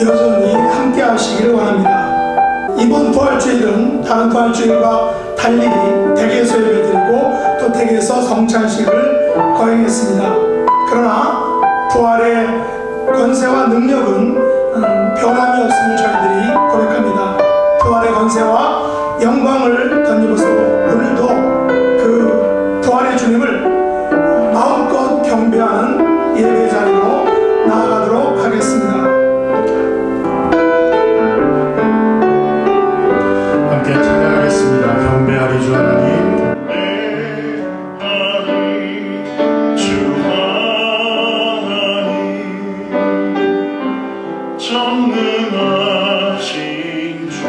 여전히 함께 하시기를 원합니다. 이번 부활주일은 다른 부활주일과 달리 댁에서 예배드리고 또 댁에서 성찬식을 거행했습니다. 그러나 부활의 권세와 능력은 변함이 없음을 저희들이 고백합니다. 부활의 권세와 영광을 덧입어서 오늘도 그 부활의 주님을 마음껏 경배하는 예배 자리로 나아가도록 하겠습니다. 함께 찬양하겠습니다. 경배하리 주 하나님. 전능하신 주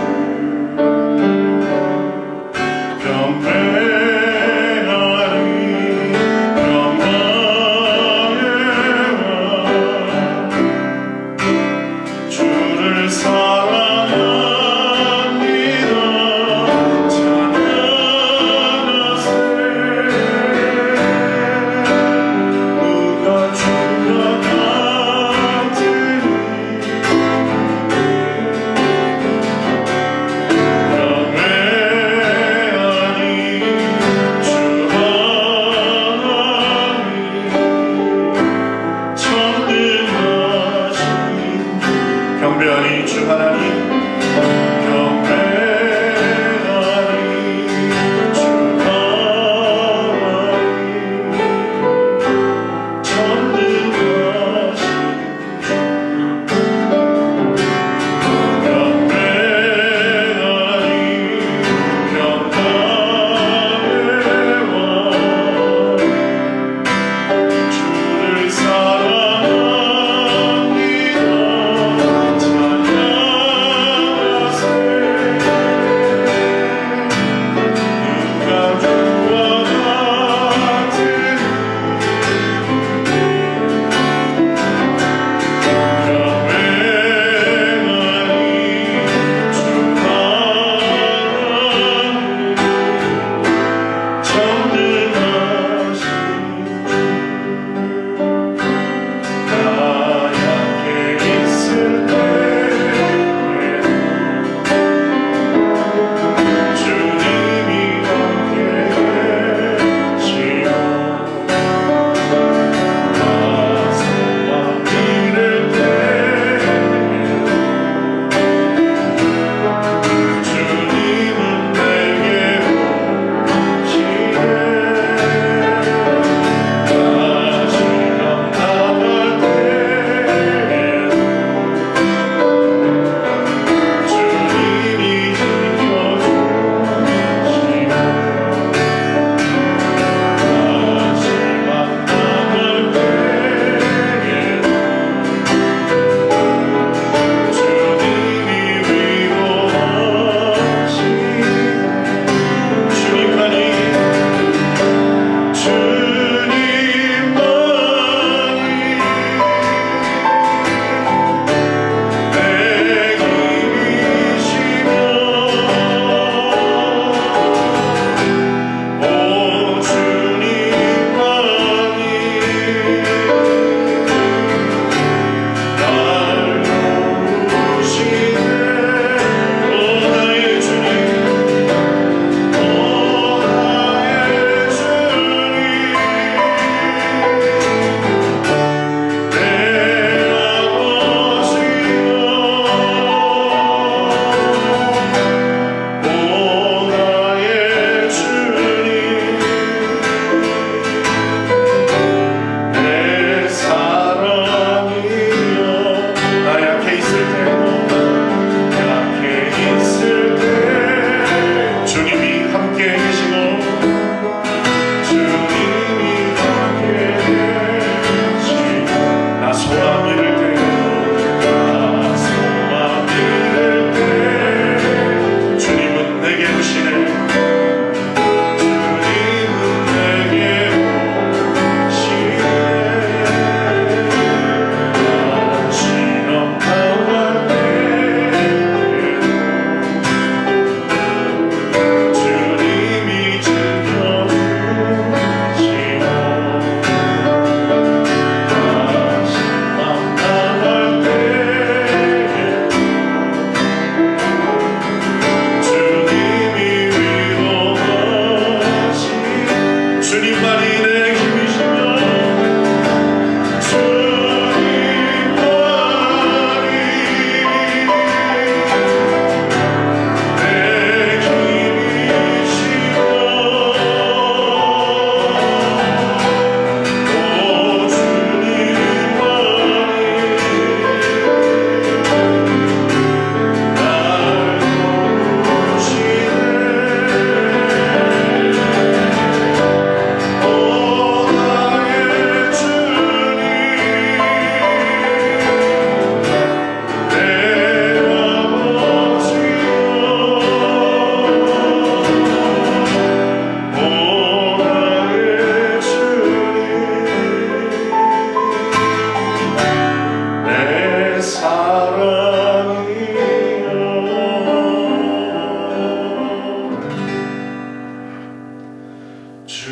주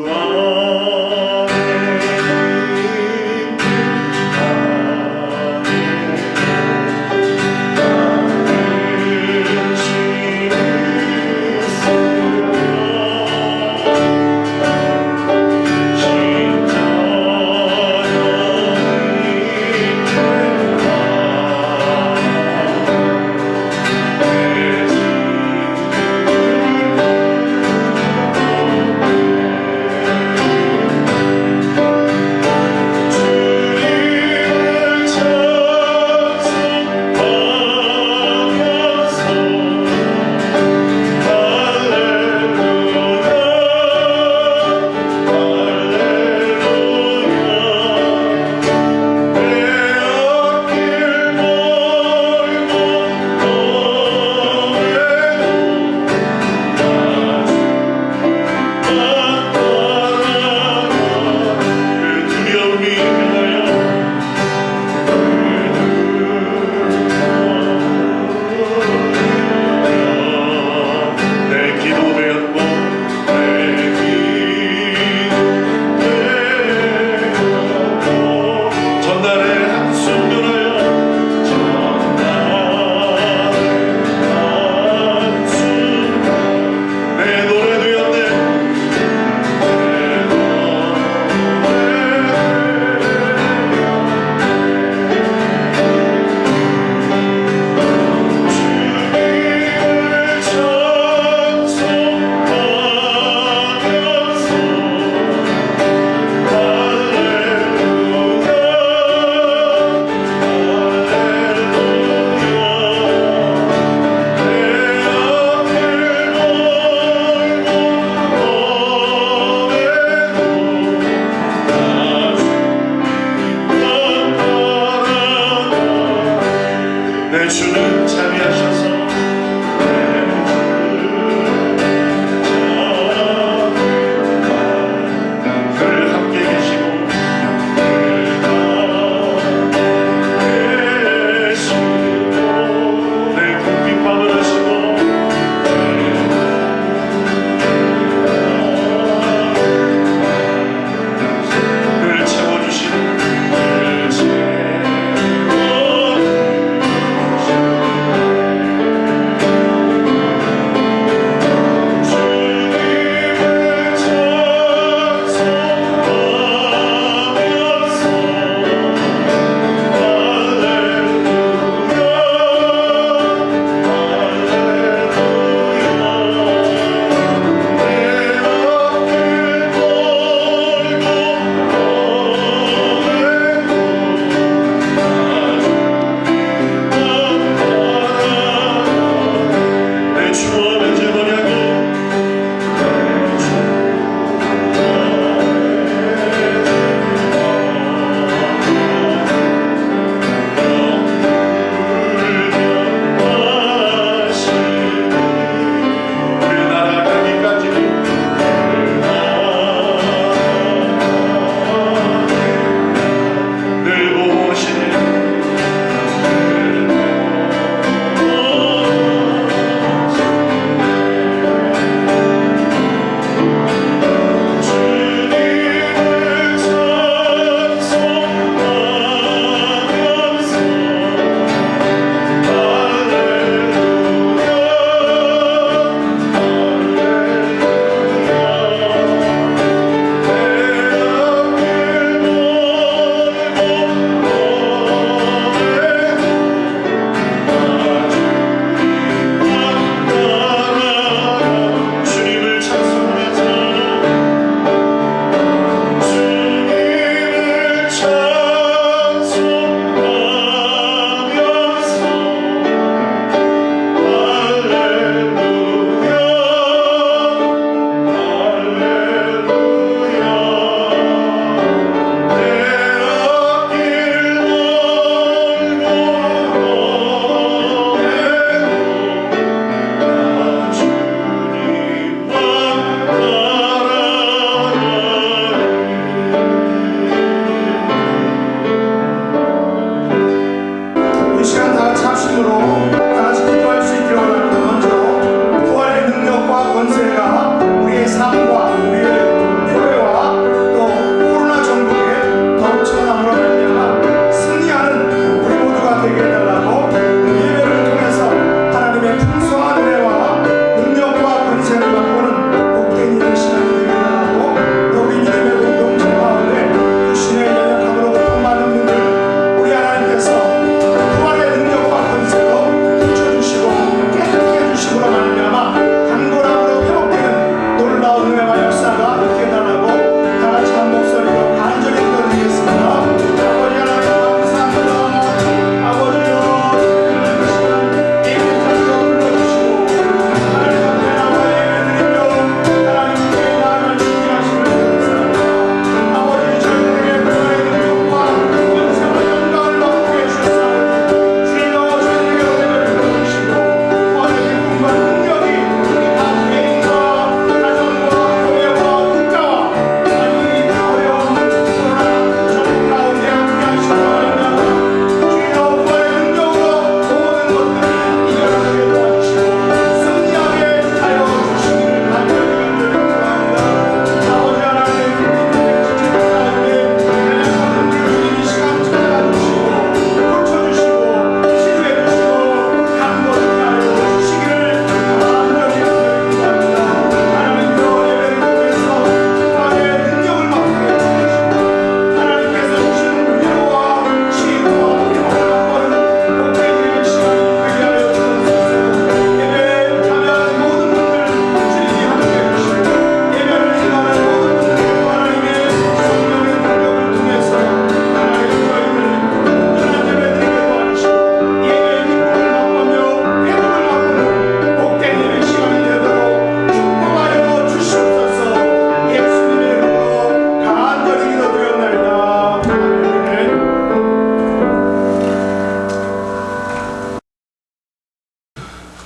안에 있는 나는 진짜로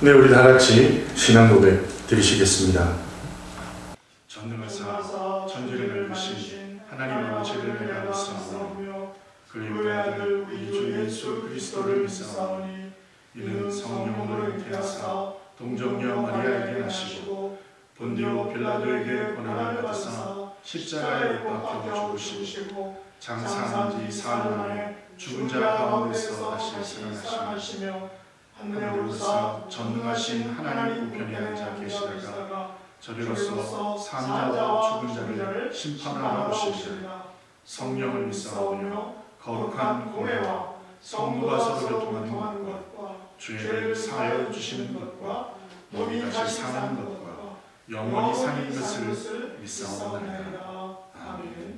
네, 우리 다 같이 신앙 고백 드리시겠습니다. 전능하사 천지를 만드신 하나님 아버지를 내가 믿사오며 그의 아들 우리 주 예수 그리스도를 믿사오니 이는 성령으로 잉태하사 동정녀 마리아에게 나시고 본디오 빌라도에게 고난을 받으사 십자가에 못 박혀 죽으시고 장사한 지 사흘 만에 죽은 자 가운데서 다시 살아나시며 하늘에 오르사 전능하신 하나님 우편에 앉아 계시다가 저리로서 사는 자와 죽은 자를 심판하러 오시리라. 성령을 믿사오며 거룩한 공회와 성도가 서로 교통하는 것과 죄를 사하여 주시는 것과 몸이 다시 사는 것과 영원히 사는 것을 믿사오나이다. 아멘.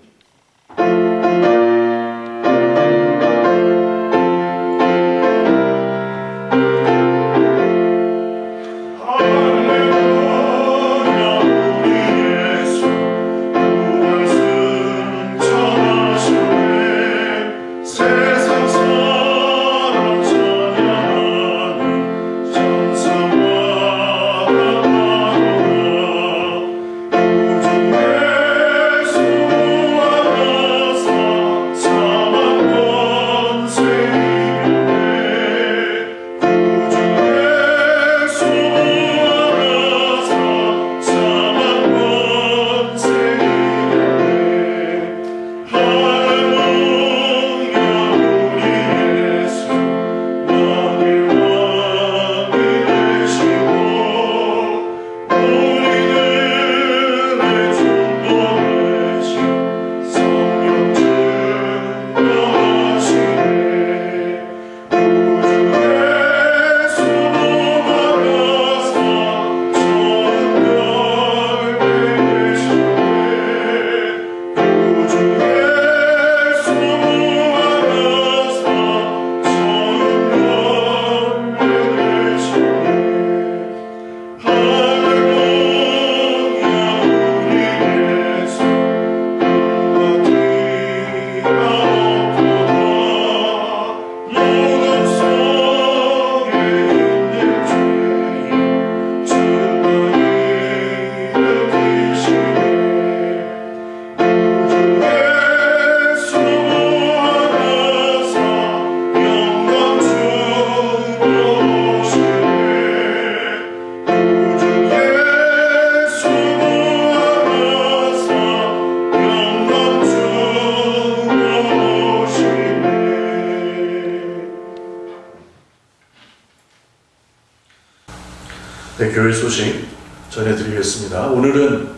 네, 교회 소식 전해드리겠습니다. 오늘은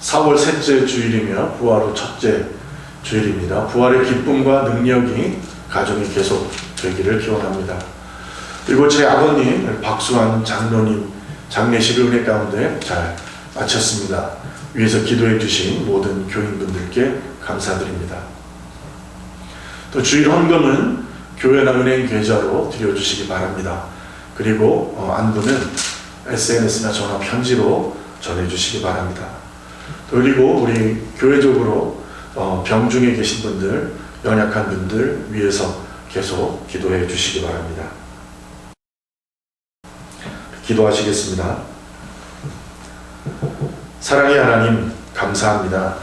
4월 셋째 주일이며 부활 후 첫째 주일입니다. 부활의 기쁨과 능력이 가정에 계속 되기를 기원합니다. 그리고 제 아버님 박수환 장로님 장례식을 은혜 가운데 잘 마쳤습니다. 위에서 기도해 주신 모든 교인분들께 감사드립니다. 또 주일 헌금은 교회나 은행 계좌로 드려주시기 바랍니다. 그리고 안부는 SNS나 전화 편지로 전해주시기 바랍니다. 그리고 우리 교회적으로 병중에 계신 분들, 연약한 분들 위해서 계속 기도해 주시기 바랍니다. 기도하시겠습니다. 사랑의 하나님, 감사합니다.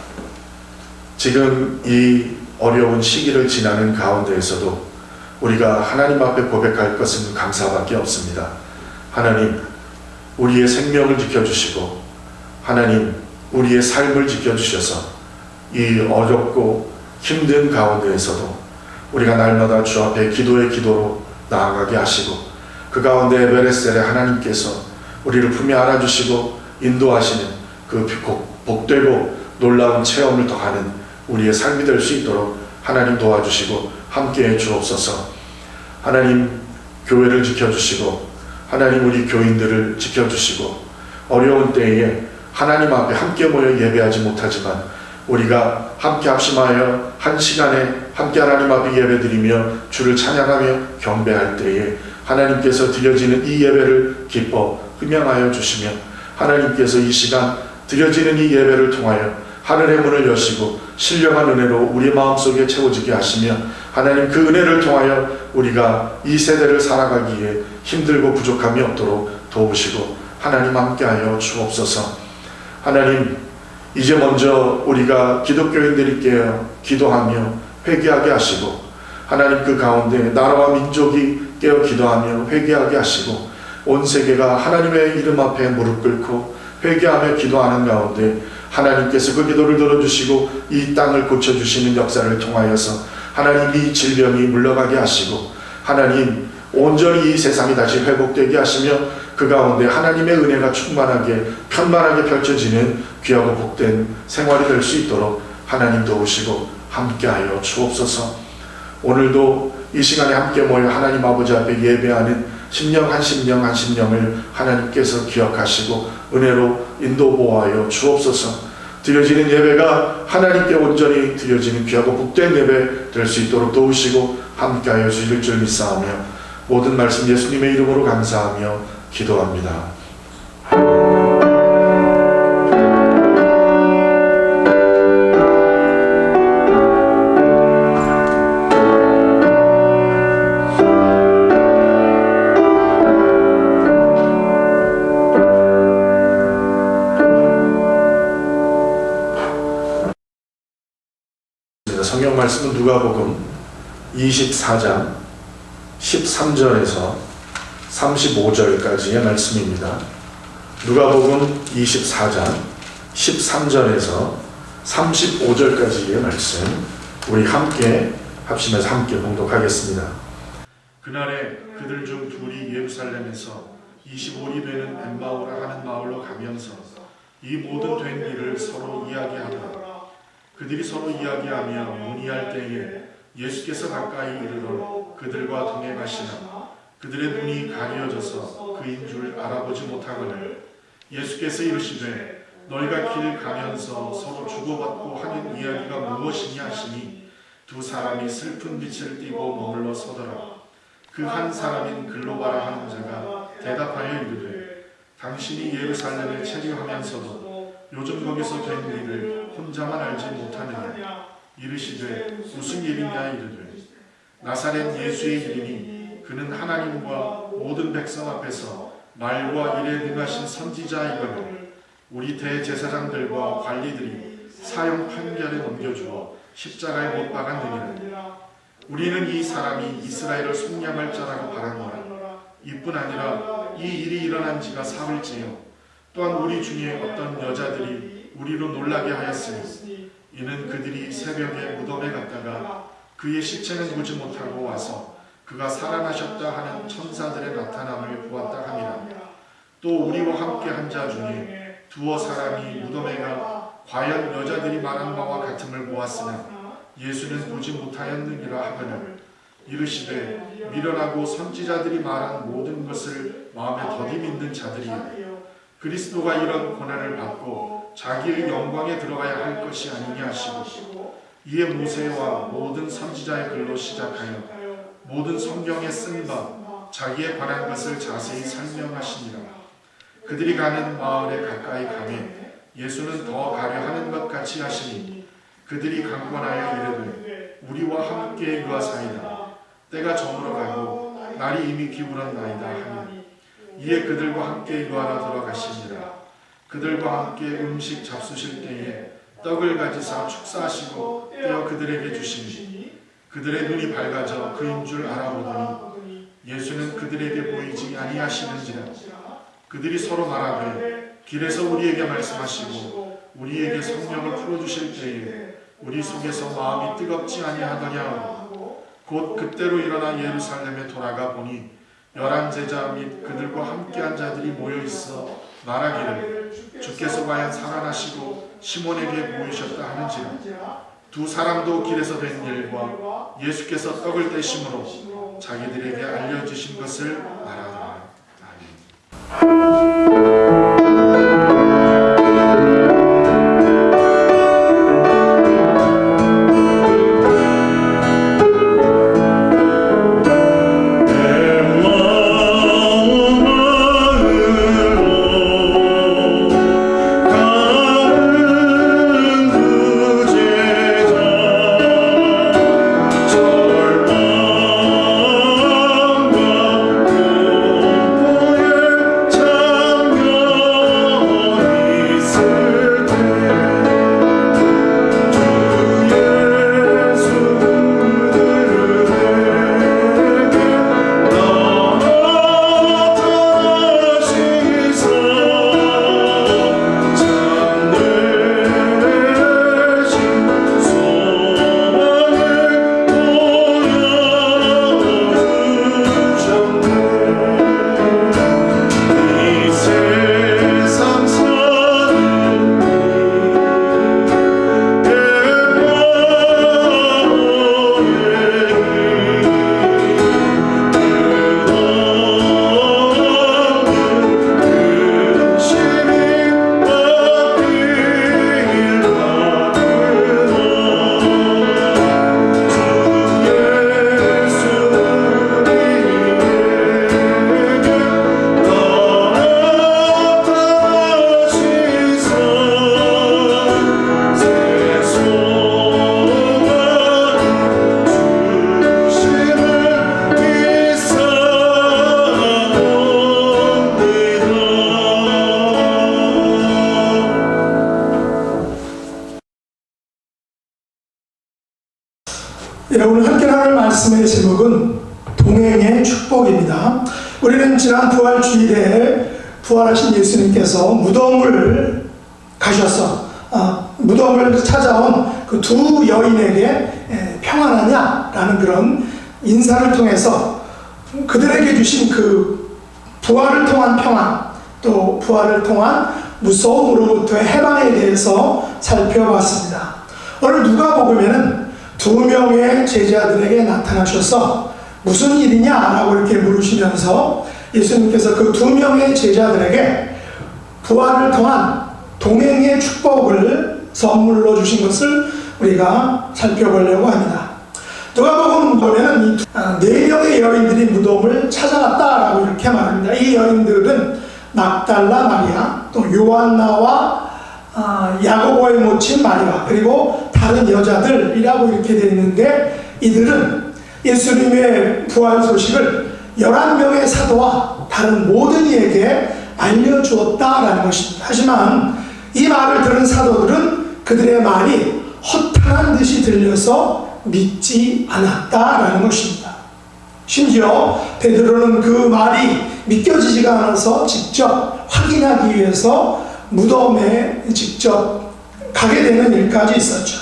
지금 이 어려운 시기를 지나는 가운데에서도 우리가 하나님 앞에 고백할 것은 감사밖에 없습니다. 하나님, 우리의 생명을 지켜주시고 하나님, 우리의 삶을 지켜주셔서 이 어렵고 힘든 가운데에서도 우리가 날마다 주 앞에 기도의 기도로 나아가게 하시고 그 가운데 에베레스텔에 하나님께서 우리를 품에 안아주시고 인도하시는 그 복되고 놀라운 체험을 더하는 우리의 삶이 될 수 있도록 하나님 도와주시고 함께해 주옵소서. 하나님, 교회를 지켜주시고 하나님, 우리 교인들을 지켜주시고 어려운 때에 하나님 앞에 함께 모여 예배하지 못하지만 우리가 함께 합심하여 한 시간에 함께 하나님 앞에 예배드리며 주를 찬양하며 경배할 때에 하나님께서 드려지는 이 예배를 기뻐 흠양하여 주시며 하나님께서 이 시간 드려지는 이 예배를 통하여 하늘의 문을 여시고 신령한 은혜로 우리 마음속에 채워지게 하시며 하나님, 그 은혜를 통하여 우리가 이 세대를 살아가기에 힘들고 부족함이 없도록 도우시고 하나님 함께하여 주옵소서. 하나님, 이제 먼저 우리가 기독교인들이 깨어 기도하며 회개하게 하시고, 하나님 그 가운데 나라와 민족이 깨어 기도하며 회개하게 하시고, 온 세계가 하나님의 이름 앞에 무릎 꿇고 회개하며 기도하는 가운데 하나님께서 그 기도를 들어주시고 이 땅을 고쳐주시는 역사를 통하여서 하나님 이 질병이 물러가게 하시고, 하나님 온전히 이 세상이 다시 회복되게 하시며 그 가운데 하나님의 은혜가 충만하게 편만하게 펼쳐지는 귀하고 복된 생활이 될 수 있도록 하나님 도우시고 함께하여 주옵소서. 오늘도 이 시간에 함께 모여 하나님 아버지 앞에 예배하는 심령 한 심령을 하나님께서 기억하시고 은혜로 인도 보호하여 주옵소서. 드려지는 예배가 하나님께 온전히 드려지는 귀하고 복된 예배 될 수 있도록 도우시고 함께하여 주실 줄 믿사오며 모든 말씀 예수님의 이름으로 감사하며 기도합니다. 성경 말씀은 누가복음 24장 13절에서 35절까지의 말씀입니다. 누가복음 24장 13절에서 35절까지의 말씀 우리 함께 합심해서 함께 봉독하겠습니다. 그날에 그들 중 둘이 예루살렘에서 25리 되는 엠마오라 하는 마을로 가면서 이 모든 된 일을 서로 이야기하더라. 그들이 서로 이야기하며 문의할 때에 예수께서 가까이 이르러 그들과 동행하시나 그들의 눈이 가려져서 그인 줄 알아보지 못하거늘 예수께서 이르시되 너희가 길 가면서 서로 주고받고 하는 이야기가 무엇이냐 하시니 두 사람이 슬픈 빛을 띠고 머물러 서더라. 그 한 사람인 글로바라 하는 자가 대답하여 이르되 당신이 예루살렘에 체류하면서도 요즘 거기서 된 일을 혼자만 알지 못하느냐. 이르시되 무슨 일이냐 이르되 나사렛 예수의 일이니 그는 하나님과 모든 백성 앞에서 말과 일에 능하신 선지자이거늘 우리 대제사장들과 관리들이 사형 판결에 넘겨주어 십자가에 못 박았느니라. 우리는 이 사람이 이스라엘을 속량할 자라고 바라노라. 이뿐 아니라 이 일이 일어난 지가 사흘째요. 또한 우리 중에 어떤 여자들이 우리로 놀라게 하였으니 이는 그들이 새벽에 무덤에 갔다가 그의 시체는 보지 못하고 와서 그가 살아나셨다 하는 천사들의 나타남을 보았다 함이라. 또 우리와 함께 한 자 중에 두어 사람이 무덤에 가 과연 여자들이 말한 바와 같음을 보았으나 예수는 보지 못하였느니라 하거늘 이르시되 미련하고 선지자들이 말한 모든 것을 마음에 더디 믿는 자들이여. 그리스도가 이런 고난을 받고 자기의 영광에 들어가야 할 것이 아니냐 하시고 이에 모세와 모든 선지자의 글로 시작하여 모든 성경에 쓴 바 자기에 관한 것을 자세히 설명하시니라. 그들이 가는 마을에 가까이 가매 예수는 더 가려 하는 것 같이 하시니 그들이 강권하여 이르되 우리와 함께 유하사이다. 때가 저물어가고 날이 이미 기울었나이다 하니 이에 그들과 함께 유하러 들어가시니라. 그들과 함께 음식 잡수실 때에 떡을 가지사 축사하시고 떼어 그들에게 주시니 그들의 눈이 밝아져 그인 줄 알아보더니 예수는 그들에게 보이지 아니하시는지라. 그들이 서로 말하되 길에서 우리에게 말씀하시고 우리에게 성령을 풀어주실 때에 우리 속에서 마음이 뜨겁지 아니하더냐. 곧 그때로 일어나 예루살렘에 돌아가 보니 11 제자 및 그들과 함께한 자들이 모여있어 말하기를 주께서 과연 살아나시고 시몬에게 보이셨다 하는지라. 두 사람도 길에서 된 일과 예수께서 떡을 떼심으로 자기들에게 알려주신 것을 말하더라. 아멘. 자 오늘 함께 나눌 말씀의 제목은 동행의 축복입니다. 우리는 지난 부활주일에 부활하신 예수님께서 무덤을 가셔서 무덤을 찾아온 그 두 여인에게 평안하냐라는 그런 인사를 통해서 그들에게 주신 그 부활을 통한 평안, 또 부활을 통한 무서움으로부터의 해방에 대해서 살펴봤습니다. 오늘 누가복음에는 두 명의 제자들에게 나타나셔서 무슨 일이냐라고 이렇게 물으시면서 예수님께서 그 두 명의 제자들에게 부활을 통한 동행의 축복을 선물로 주신 것을 우리가 살펴보려고 합니다. 누가복음 보면은 네 명의 여인들이 무덤을 찾아갔다라고 이렇게 말합니다. 이 여인들은 막달라 마리아, 또 요한나와 야고보의 모친 마리아, 그리고 다른 여자들이라고 이렇게 되어 있는데, 이들은 예수님의 부활 소식을 11명의 사도와 다른 모든 이에게 알려주었다라는 것입니다. 하지만 이 말을 들은 사도들은 그들의 말이 허탄한 듯이 들려서 믿지 않았다라는 것입니다. 심지어 베드로는 그 말이 믿겨지지가 않아서 직접 확인하기 위해서 무덤에 직접 가게 되는 일까지 있었죠.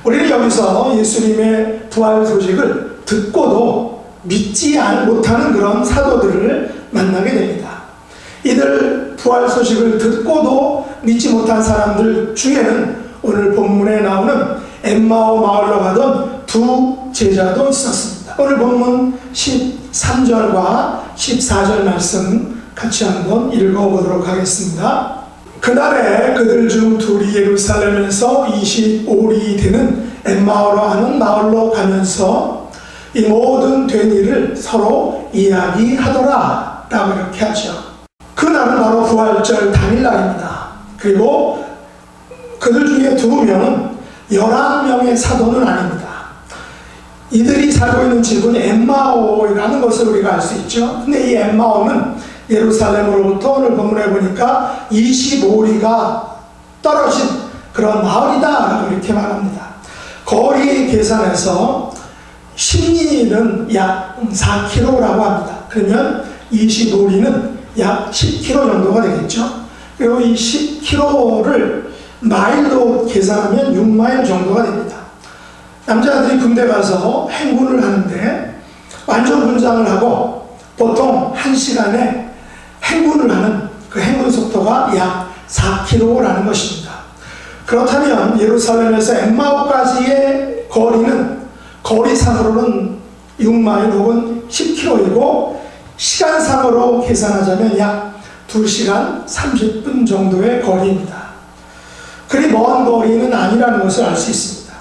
우리는 여기서 예수님의 부활 소식을 듣고도 믿지 못하는 그런 사도들을 만나게 됩니다. 이들 부활 소식을 듣고도 믿지 못한 사람들 중에는 오늘 본문에 나오는 엠마오 마을로 가던 두 제자도 있었습니다. 오늘 본문 13절과 14절 말씀 같이 한번 읽어보도록 하겠습니다. 그날에 그들 중 둘이 예루살렘에서 25리 되는 엠마오로 하는 마을로 가면서 이 모든 된 일을 서로 이야기하더라 라고 이렇게 하죠. 그날은 바로 부활절 당일날입니다. 그리고 그들 중에 두 명은 11명의 사도는 아닙니다. 이들이 살고 있는 지역은 엠마오라는 것을 우리가 알 수 있죠. 근데 이 엠마오는 예루살렘으로부터 오늘 본문에 보니까 25리가 떨어진 그런 마을이다 라고 이렇게 말합니다. 거리 계산해서 10리는 약 4km라고 합니다. 그러면 25리는 약 10km 정도가 되겠죠. 그리고 이 10km를 마일로 계산하면 6마일 정도가 됩니다. 남자들이 군대 가서 행군을 하는데 완전 군장을 하고 보통 1시간에 행군을 하는 그 행군 속도가 약 4km라는 것입니다. 그렇다면 예루살렘에서 엠마오까지의 거리는 거리상으로는 6마일 혹은 10km이고 시간상으로 계산하자면 약 2시간 30분 정도의 거리입니다. 그리 먼 거리는 아니라는 것을 알 수 있습니다.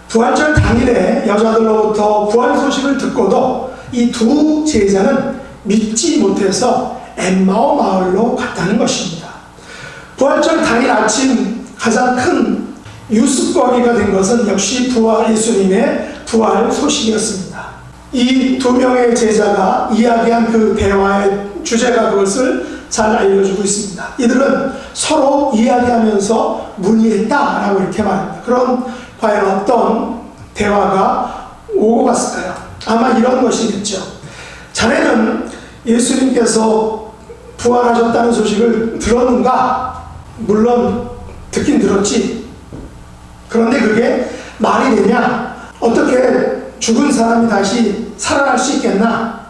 부활절 당일에 여자들로부터 부활 소식을 듣고도 이 두 제자는 믿지 못해서 엠마오 마을로 갔다는 것입니다. 부활절 당일 아침 가장 큰 뉴스거리가 된 것은 역시 예수님의 부활 소식이었습니다. 이 두 명의 제자가 이야기한 그 대화의 주제가 그것을 잘 알려주고 있습니다. 이들은 서로 이야기하면서 문의했다라고 이렇게 말합니다. 그럼 과연 어떤 대화가 오고 갔을까요? 아마 이런 것이겠죠. 자네는 예수님께서 부활하셨다는 소식을 들었는가? 물론 듣긴 들었지. 그런데 그게 말이 되냐? 어떻게 죽은 사람이 다시 살아날 수 있겠나?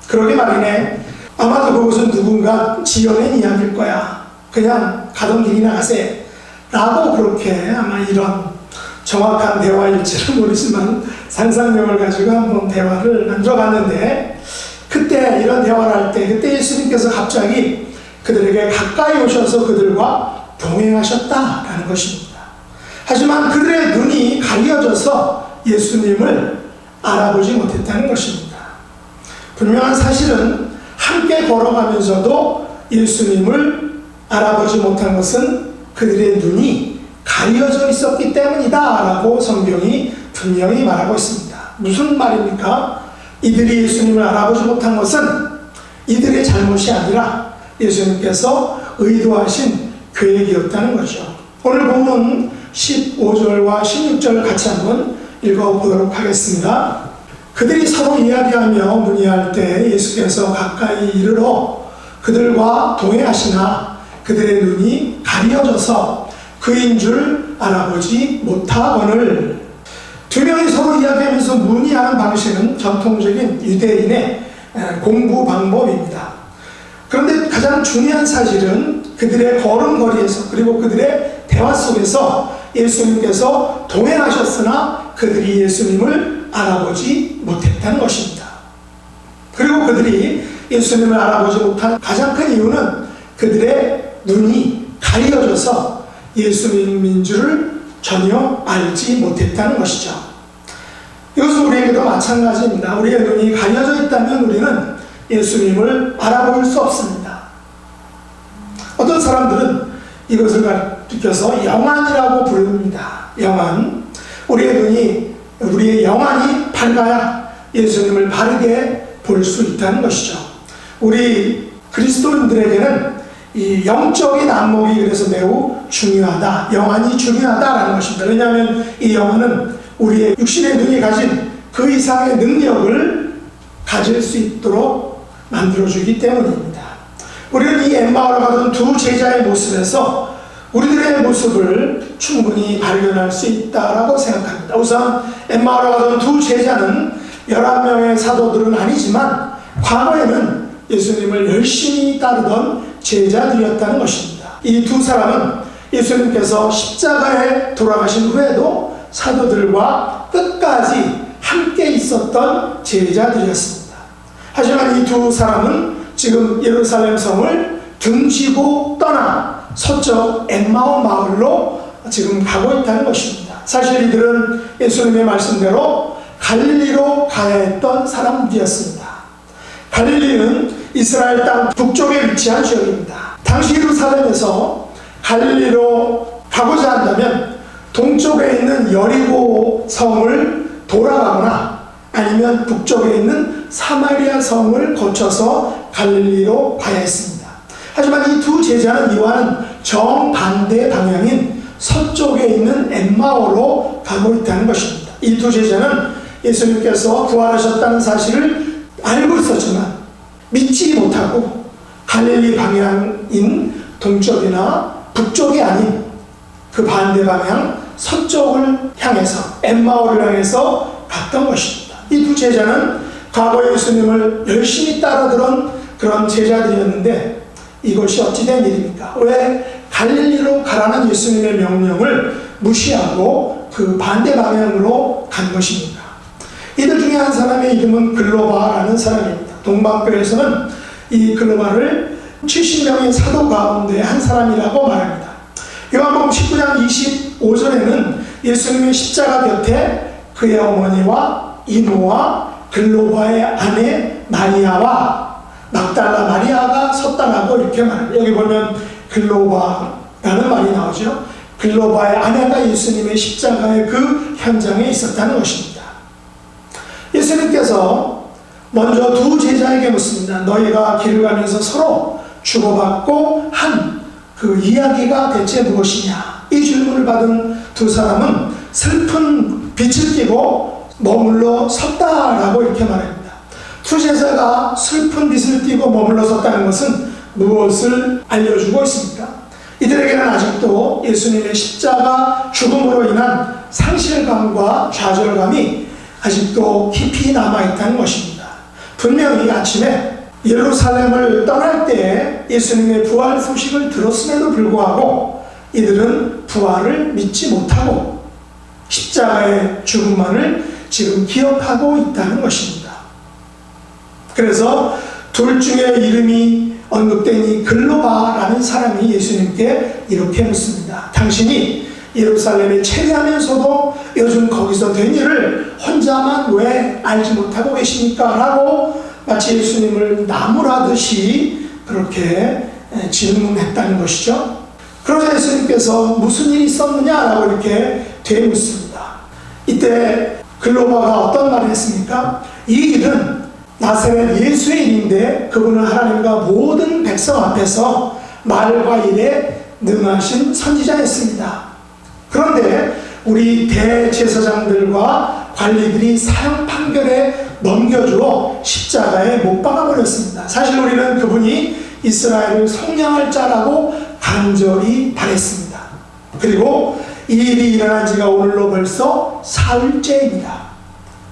그러게 말이네. 아마도 그것은 누군가 지어낸 이야기일 거야. 그냥 가던 길이나 가세. 라고 그렇게 아마 이런 정확한 대화일지는 모르지만 상상력을 가지고 한번 대화를 만들어봤는데, 그때 이런 대화를 할 때 그때 예수님께서 갑자기 그들에게 가까이 오셔서 그들과 동행하셨다라는 것입니다. 하지만 그들의 눈이 가려져서 예수님을 알아보지 못했다는 것입니다. 분명한 사실은 함께 걸어가면서도 예수님을 알아보지 못한 것은 그들의 눈이 가려져 있었기 때문이다 라고 성경이 분명히 말하고 있습니다. 무슨 말입니까? 이들이 예수님을 알아보지 못한 것은 이들의 잘못이 아니라 예수님께서 의도하신 계획이었다는 거죠. 오늘 본문 15절과 16절 같이 한번 읽어보도록 하겠습니다. 그들이 서로 이야기하며 문의할 때 예수께서 가까이 이르러 그들과 동행하시나 그들의 눈이 가려져서 그인 줄 알아보지 못하거늘. 두 명이 서로 이야기하면서 문의하는 방식은 전통적인 유대인의 공부 방법입니다. 그런데 가장 중요한 사실은 그들의 걸음걸이에서 그리고 그들의 대화 속에서 예수님께서 동행하셨으나 그들이 예수님을 알아보지 못했다는 것입니다. 그리고 그들이 예수님을 알아보지 못한 가장 큰 이유는 그들의 눈이 가려져서 예수님인 줄을 전혀 알지 못했다는 것이죠. 이것은 우리에게도 마찬가지입니다. 우리의 눈이 가려져 있다면 우리는 예수님을 알아볼 수 없습니다. 어떤 사람들은 이것을 가리켜서 영안이라고 부릅니다. 영안. 우리의 영안이 밝아야 예수님을 바르게 볼 수 있다는 것이죠. 우리 그리스도인들에게는 이 영적인 안목이 그래서 매우 중요하다. 영안이 중요하다라는 것입니다. 왜냐하면 이 영안은 우리의 육신의 눈이 가진 그 이상의 능력을 가질 수 있도록 만들어주기 때문입니다. 우리는 이 엠마오로 가던 두 제자의 모습에서 우리들의 모습을 충분히 발견할 수 있다라고 생각합니다. 우선 엠마오로 가던 두 제자는 11명의 사도들은 아니지만 과거에는 예수님을 열심히 따르던 제자들이었다는 것입니다. 이 두 사람은 예수님께서 십자가에 돌아가신 후에도 사도들과 끝까지 함께 있었던 제자들이었습니다. 하지만 이 두 사람은 지금 예루살렘 성을 등지고 떠나 서쪽 엠마오 마을로 지금 가고 있다는 것입니다. 사실 이들은 예수님의 말씀대로 갈릴리로 가야 했던 사람들이었습니다. 갈릴리는 이스라엘 땅 북쪽에 위치한 지역입니다. 당시 예루살렘에서 갈릴리로 가고자 한다면 동쪽에 있는 여리고 성을 돌아가거나 아니면 북쪽에 있는 사마리아 성을 거쳐서 갈릴리로 가야 했습니다. 하지만 이 두 제자는 이와는 정반대 방향인 서쪽에 있는 엠마오로 가고 있다는 것입니다. 이 두 제자는 예수님께서 부활하셨다는 사실을 알고 있었지만 믿지 못하고 갈릴리 방향인 동쪽이나 북쪽이 아닌 그 반대 방향 서쪽을 향해서 엠마오를 향해서 갔던 것입니다. 이 두 제자는 과거에 예수님을 열심히 따라들은 그런 제자들이었는데 이것이 어찌된 일입니까? 왜 갈릴리로 가라는 예수님의 명령을 무시하고 그 반대 방향으로 간 것입니까? 이들 중에 한 사람의 이름은 글로바라는 사람입니다. 동방교에서는 이 글로바를 70명의 사도 가운데 한 사람이라고 말합니다. 요한복음 19장 25절에는 예수님의 십자가 곁에 그의 어머니와 이모와 글로바의 아내 마리아와 막달라 마리아가 섰다라고 이렇게 말합니다. 여기 보면 글로바라는 말이 나오죠. 글로바의 아내가 예수님의 십자가의 그 현장에 있었다는 것입니다. 예수님께서 먼저 두 제자에게 묻습니다. 너희가 길을 가면서 서로 주고받고 한 그 이야기가 대체 무엇이냐? 이 질문을 받은 두 사람은 슬픈 빛을 띠고 머물러 섰다라고 이렇게 말합니다. 두 제자가 슬픈 빛을 띠고 머물러 섰다는 것은 무엇을 알려주고 있습니까? 이들에게는 아직도 예수님의 십자가 죽음으로 인한 상실감과 좌절감이 아직도 깊이 남아있다는 것입니다. 분명히 아침에 예루살렘을 떠날 때 예수님의 부활 소식을 들었음에도 불구하고 이들은 부활을 믿지 못하고 십자가의 죽음만을 지금 기억하고 있다는 것입니다. 그래서 둘 중에 이름이 언급된 이 글로바라는 사람이 예수님께 이렇게 묻습니다. 당신이 예루살렘에 체류하면서도 요즘 거기서 된 일을 혼자만 왜 알지 못하고 계십니까? 라고 마치 예수님을 나무라듯이 그렇게 질문했다는 것이죠. 그러자 예수님께서 무슨 일이 있었느냐라고 이렇게 되묻습니다. 이때 글로바가 어떤 말을 했습니까? 이 일은 나사렛 예수의 일인데 그분은 하나님과 모든 백성 앞에서 말과 일에 능하신 선지자였습니다. 그런데 우리 대제사장들과 관리들이 사형 판결에 넘겨주어 십자가에 못 박아버렸습니다. 사실 우리는 그분이 이스라엘을 속량할 자라고 간절히 바랬습니다. 그리고 이 일이 일어난 지가 오늘로 벌써 사흘째입니다.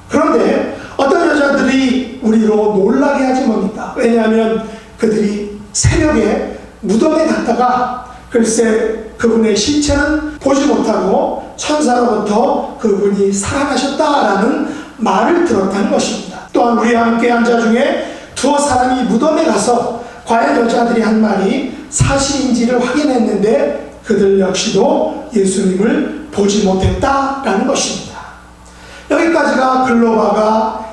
그런데 어떤 여자들이 우리로 놀라게 하지 뭡니까? 왜냐하면 그들이 새벽에 무덤에 갔다가 글쎄 그분의 신체는 보지 못하고 천사로부터 그분이 살아나셨다라는 말을 들었다는 것입니다. 또한 우리와 함께 한 자 중에 두어 사람이 무덤에 가서 과연 여자들이 한 말이 사실인지를 확인했는데 그들 역시도 예수님을 보지 못했다라는 것입니다. 여기까지가 글로바가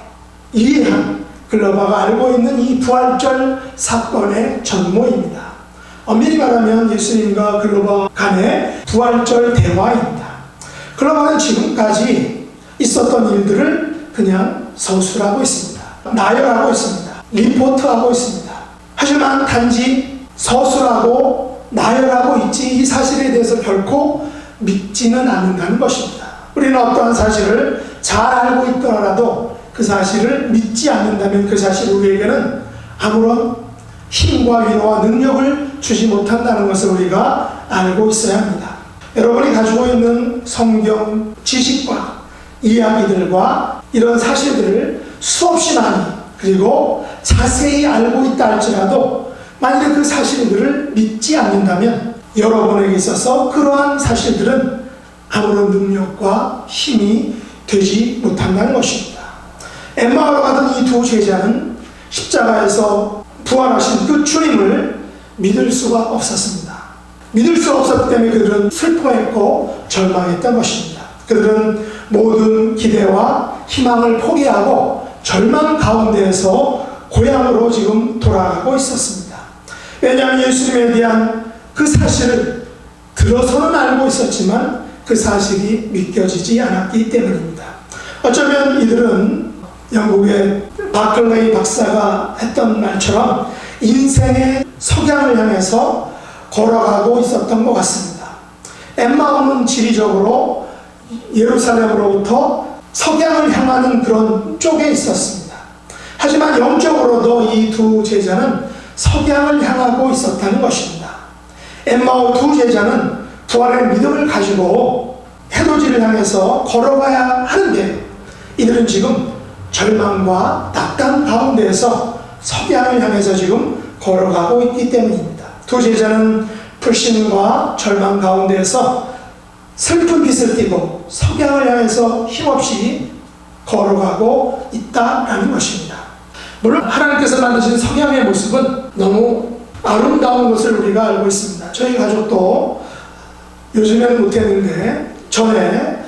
이해한, 글로바가 알고 있는 이 부활절 사건의 전모입니다. 엄밀히 말하면 예수님과 글로바 간의 부활절 대화입니다. 글로바는 지금까지 있었던 일들을 그냥 서술하고 있습니다. 나열하고 있습니다. 리포트하고 있습니다. 하지만 단지 서술하고 나열하고 있지 이 사실에 대해서 결코 믿지는 않는다는 것입니다. 우리는 어떠한 사실을 잘 알고 있더라도 그 사실을 믿지 않는다면 그 사실이 우리에게는 아무런 힘과 위로와 능력을 주지 못한다는 것을 우리가 알고 있어야 합니다. 여러분이 가지고 있는 성경 지식과 이야기들과 이런 사실들을 수없이 많이 그리고 자세히 알고 있다 할지라도 만약에 그 사실들을 믿지 않는다면 여러분에게 있어서 그러한 사실들은 아무런 능력과 힘이 되지 못한다는 것입니다. 엠마오로 가던 이 두 제자는 십자가에서 부활하신 그 주님을 믿을 수가 없었습니다. 믿을 수 없었기 때문에 그들은 슬퍼했고 절망했던 것입니다. 그들은 모든 기대와 희망을 포기하고 절망 가운데에서 고향으로 지금 돌아가고 있었습니다. 왜냐하면 예수님에 대한 그 사실을 들어서는 알고 있었지만 그 사실이 믿겨지지 않았기 때문입니다. 어쩌면 이들은 영국의 바클레이 박사가 했던 말처럼 인생의 석양을 향해서 걸어가고 있었던 것 같습니다. 엠마오는 지리적으로 예루살렘으로부터 석양을 향하는 그런 쪽에 있었습니다. 하지만 영적으로도 이 두 제자는 석양을 향하고 있었다는 것입니다. 엠마오 두 제자는 부활의 믿음을 가지고 해돋이를 향해서 걸어가야 하는데 이들은 지금 절망과 낙담 가운데에서 석양을 향해서 지금 걸어가고 있기 때문입니다. 두 제자는 불신과 절망 가운데에서 슬픈 빛을 띠고 석양을 향해서 힘없이 걸어가고 있다라는 것입니다. 물론 하나님께서 만드신 석양의 모습은 너무 아름다운 것을 우리가 알고 있습니다. 저희 가족도 요즘에는 못했는데 전에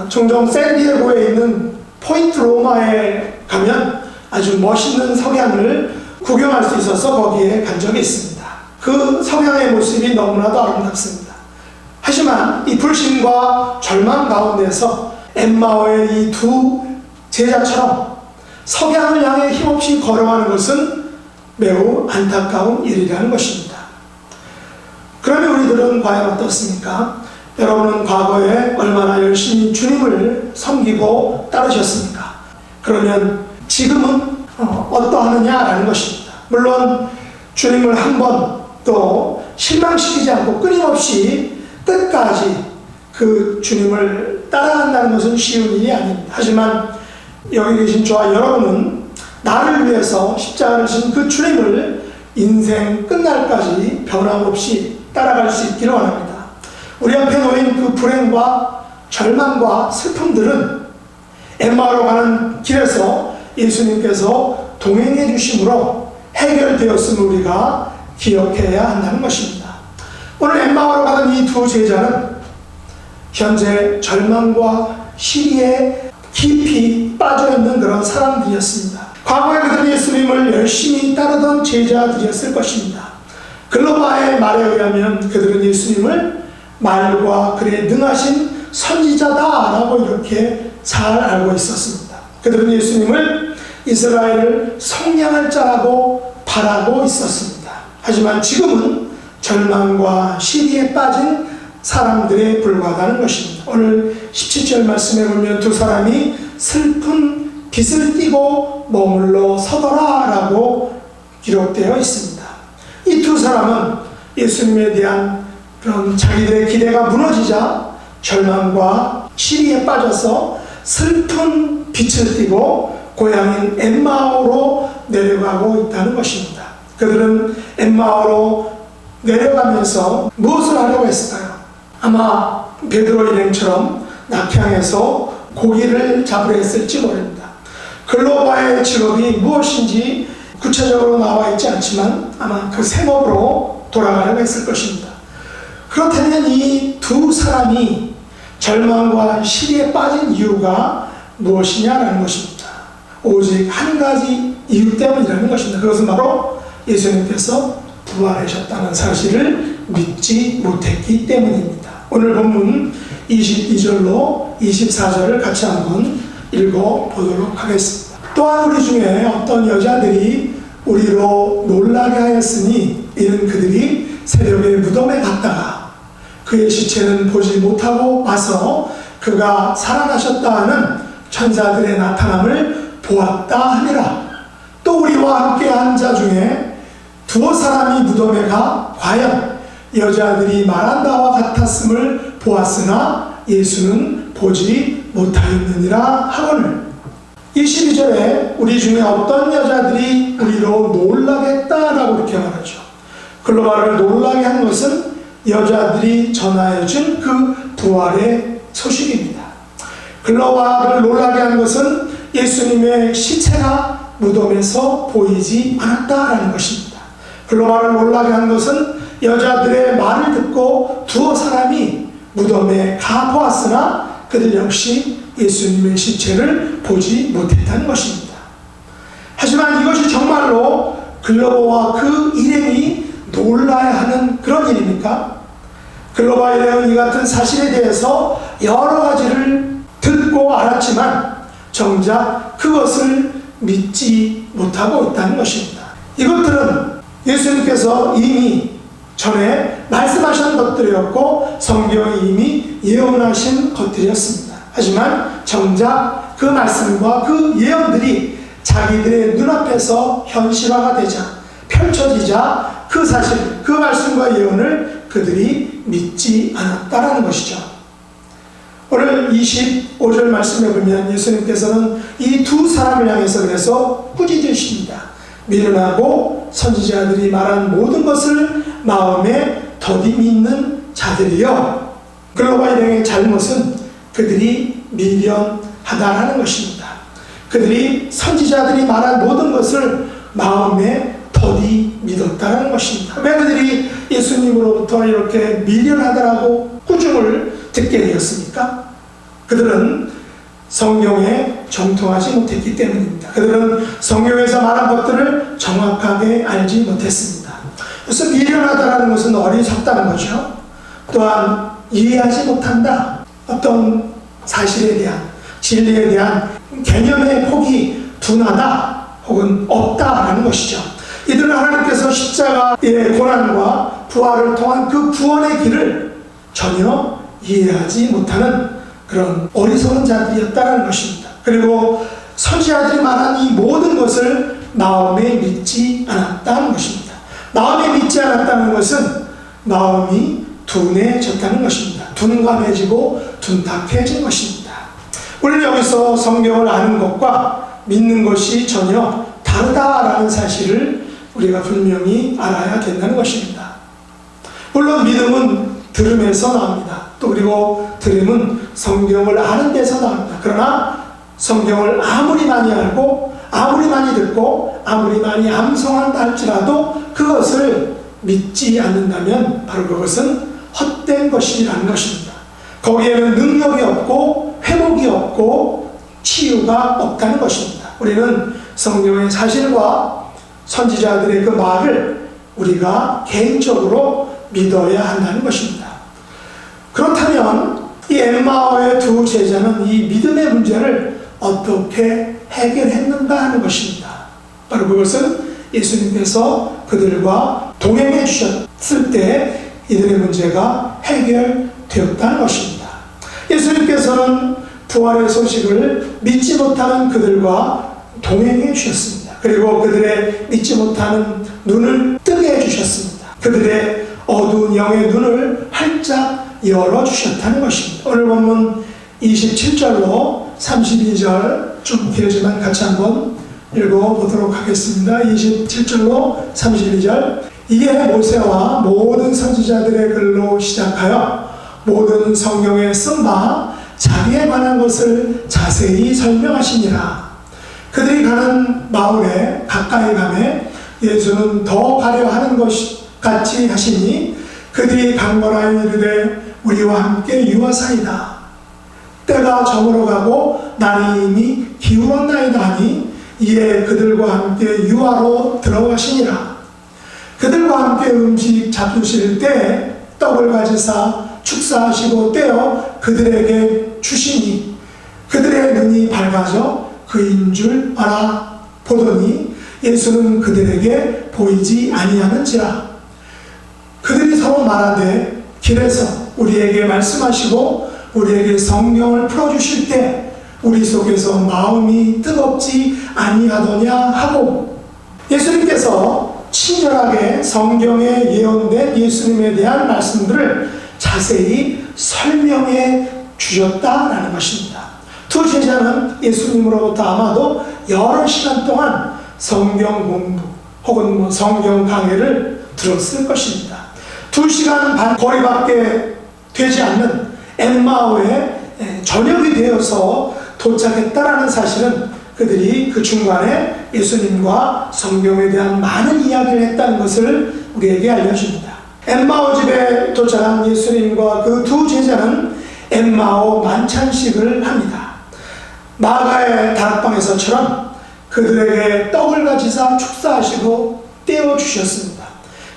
종종 샌디에고에 있는 포인트 로마에 가면 아주 멋있는 석양을 구경할 수 있어서 거기에 간 적이 있습니다. 그 석양의 모습이 너무나도 아름답습니다. 하지만 이 불신과 절망 가운데서 엠마오의 이 두 제자처럼 석양을 향해 힘없이 걸어가는 것은 매우 안타까운 일이라는 것입니다. 그러면 우리들은 과연 어떻습니까? 여러분은 과거에 얼마나 열심히 주님을 섬기고 따르셨습니까? 그러면 지금은 어떠하느냐라는 것입니다. 물론 주님을 한 번 또 실망시키지 않고 끊임없이 끝까지 그 주님을 따라간다는 것은 쉬운 일이 아닙니다. 하지만 여기 계신 저와 여러분은 나를 위해서 십자가를 진 그 주님을 인생 끝날까지 변함없이 따라갈 수 있기를 원합니다. 우리 앞에 놓인 그 불행과 절망과 슬픔들은 엠마오로 가는 길에서 예수님께서 동행해 주심으로 해결되었음을 우리가 기억해야 한다는 것입니다. 오늘 엠마오로 가는 이 두 제자는 현재 절망과 시리에 깊이 빠져있는 그런 사람들이었습니다. 과거에 그들은 예수님을 열심히 따르던 제자들이었을 것입니다. 글로바의 말에 의하면 그들은 예수님을 말과 글에 능하신 선지자다라고 이렇게 잘 알고 있었습니다. 그들은 예수님을 이스라엘을 속량할 자라고 바라고 있었습니다. 하지만 지금은 절망과 시리에 빠진 사람들에 불과하다는 것입니다. 오늘 17절 말씀에 보면 두 사람이 슬픈 빛을 띠고 머물러 서더라 라고 기록되어 있습니다. 이 두 사람은 예수님에 대한 그런 자기들의 기대가 무너지자 절망과 시리에 빠져서 슬픈 빛을 띠고 고향인 엠마오로 내려가고 있다는 것입니다. 그들은 엠마오로 내려가면서 무엇을 하려고 했을까요? 아마 베드로 일행처럼 낙향해서 고기를 잡으려 했을지 모릅니다. 글로바의 직업이 무엇인지 구체적으로 나와 있지 않지만 아마 그 생업으로 돌아가려고 했을 것입니다. 그렇다면 이 두 사람이 절망과 시리에 빠진 이유가 무엇이냐라는 것입니다. 오직 한 가지 이유 때문이라는 것입니다. 그것은 바로 예수님께서 부활하셨다는 사실을 믿지 못했기 때문입니다. 오늘 본문 22절로 24절을 같이 한번 읽어보도록 하겠습니다. 또한 우리 중에 어떤 여자들이 우리로 놀라게 하였으니 이는 그들이 새벽에 무덤에 갔다가 그의 시체는 보지 못하고 와서 그가 살아나셨다 하는 천사들의 나타남을 보았다 하니라. 또 우리와 함께 한 자 중에 두어 사람이 무덤에 가 과연 여자들이 말한 바와 같았음을 보았으나 예수는 보지 못하였느니라 하거늘. 22절에 우리 중에 어떤 여자들이 우리로 놀라게 했다라고 이렇게 말하죠. 글로바를 놀라게 한 것은 여자들이 전하여 준 그 부활의 소식입니다. 글로바를 놀라게 한 것은 예수님의 시체가 무덤에서 보이지 않았다라는 것입니다. 글로바를 놀라게 한 것은 여자들의 말을 듣고 두어 사람이 무덤에 가 보았으나 그들 역시 예수님의 시체를 보지 못했다는 것입니다. 하지만 이것이 정말로 글로바와 그 일행이 놀라야 하는 그런 일입니까? 글로바 일행은 이 같은 사실에 대해서 여러 가지를 듣고 알았지만 정작 그것을 믿지 못하고 있다는 것입니다. 이것들은 예수님께서 이미 전에 말씀하신 것들이었고 성경이 이미 예언하신 것들이었습니다. 하지만 정작 그 말씀과 그 예언들이 자기들의 눈앞에서 현실화가 되자 펼쳐지자 그 사실, 그 말씀과 예언을 그들이 믿지 않았다라는 것이죠. 오늘 25절 말씀에 보면 예수님께서는 이 두 사람을 향해서 그래서 꾸짖으십니다. 미련하고 선지자들이 말한 모든 것을 마음에 더디 믿는 자들이여. 글로바 일행의 잘못은 그들이 미련하다라는 것입니다. 그들이 선지자들이 말한 모든 것을 마음에 더디 믿었다는 것입니다. 왜 그들이 예수님으로부터 이렇게 미련하다라고 꾸중을 듣게 되었습니까? 그들은 성경에 정통하지 못했기 때문입니다. 그들은 성경에서 말한 것들을 정확하게 알지 못했습니다. 그래서 미련하다라는 것은 어리석다는 거죠. 또한 이해하지 못한다. 어떤 사실에 대한, 진리에 대한 개념의 폭이 둔하다 혹은 없다라는 것이죠. 이들은 하나님께서 십자가의 고난과 부활을 통한 그 구원의 길을 전혀 이해하지 못하는 그런 어리석은 자들이었다는 것입니다. 그리고 선지자들이 말한 이 모든 것을 마음에 믿지 않았다는 것입니다. 마음에 믿지 않았다는 것은 마음이 둔해졌다는 것입니다. 둔감해지고 둔탁해진 것입니다. 우리는 여기서 성경을 아는 것과 믿는 것이 전혀 다르다라는 사실을 우리가 분명히 알아야 된다는 것입니다. 물론 믿음은 들음에서 나옵니다. 또 그리고 들음은 성경을 아는 데서 나옵니다. 그러나 성경을 아무리 많이 알고 아무리 많이 듣고 아무리 많이 암송한다 할지라도 그것을 믿지 않는다면 바로 그것은 헛된 것이라는 것입니다. 거기에는 능력이 없고 회복이 없고 치유가 없다는 것입니다. 우리는 성경의 사실과 선지자들의 그 말을 우리가 개인적으로 믿어야 한다는 것입니다. 그렇다면 이 엠마오의 두 제자는 이 믿음의 문제를 어떻게 해결했는가 하는 것입니다. 바로 그것은 예수님께서 그들과 동행해 주셨을 때 이들의 문제가 해결되었다는 되었다는 것입니다. 예수님께서는 부활의 소식을 믿지 못하는 그들과 동행해 주셨습니다. 그리고 그들의 믿지 못하는 눈을 뜨게 해주셨습니다. 그들의 어두운 영의 눈을 활짝 열어주셨다는 것입니다. 오늘 본문 27절로 32절 좀 길지만 같이 한번 읽어보도록 하겠습니다. 27절로 32절. 이에 모세와 모든 선지자들의 글로 시작하여 모든 성경에 쓴 바 자기에 관한 것을 자세히 설명하시니라. 그들이 가는 마을에 가까이 가매 예수는 더 가려 하는 것 같이 하시니 그들이 강건하여 이르되 우리와 함께 유하사이다. 때가 저물어 가고 날이 이미 기울었나이다 하니 이에 그들과 함께 유하로 들어가시니라. 그들과 함께 음식 잡수실 때 떡을 가지사 축사하시고 떼어 그들에게 주시니 그들의 눈이 밝아져 그인 줄 알아보더니 예수는 그들에게 보이지 아니하는지라. 그들이 서로 말하되 길에서 우리에게 말씀하시고 우리에게 성경을 풀어주실 때 우리 속에서 마음이 뜨겁지 아니하더냐 하고, 예수님께서 친절하게 성경에 예언된 예수님에 대한 말씀들을 자세히 설명해 주셨다라는 것입니다. 두 제자는 예수님으로부터 아마도 여러 시간 동안 성경 공부 혹은 성경 강해를 들었을 것입니다. 2시간 반 거리밖에 되지 않는 엠마오에 저녁이 되어서 도착했다라는 사실은 그들이 그 중간에 예수님과 성경에 대한 많은 이야기를 했다는 것을 우리에게 알려줍니다. 엠마오 집에 도착한 예수님과 그 두 제자는 엠마오 만찬식을 합니다. 마가의 다락방에서처럼 그들에게 떡을 가지사 축사하시고 떼어주셨습니다.